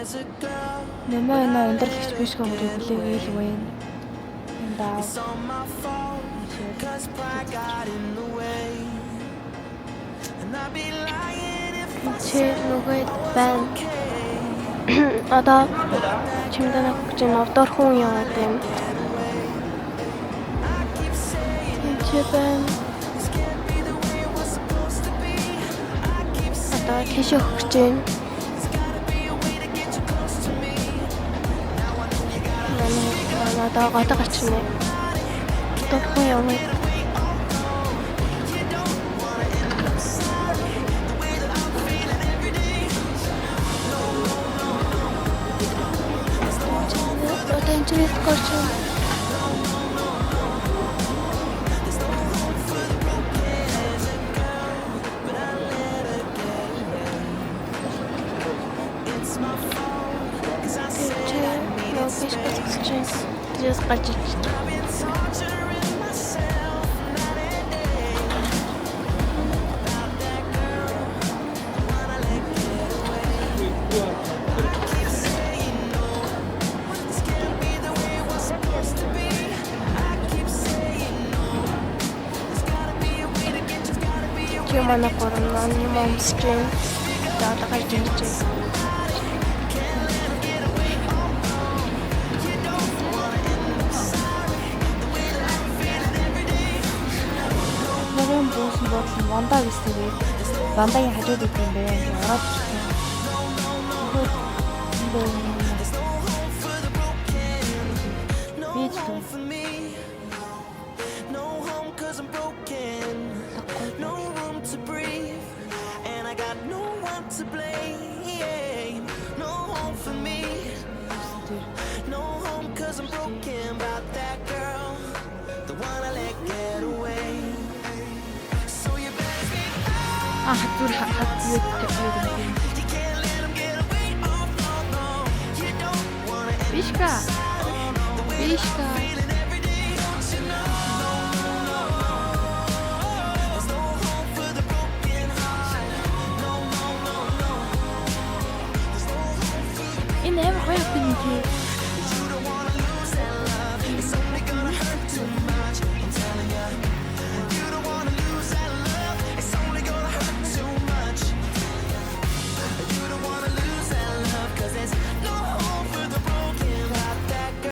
Нэмээ энэ өндөрлөгч биш гомдыг хүлээгээл байна. Эндаа. Чи нүгэд байна. Одоо чимдээ хөгж нодор хүн яваад байна. Чи байна. Одоо тийш хөгж байна. Одоо гадаа гачна. Дөрхөн явна. Одоо интернет гарч байна. Just гарч ич. Mana koronanın momskin daha da kaçırıcı. Нэгэн буусан ванда гэсээ вандагийн хажууд идэв юм бэ. Ороод ирсэн. Бич to breathe, and I got no one to blame. No home for me, no home 'cause I'm broken about that girl, the one I let get away. So you better be out. You can't let him get away. Oh no, no, you don't wanna end Bishka. the way that I'm feeling.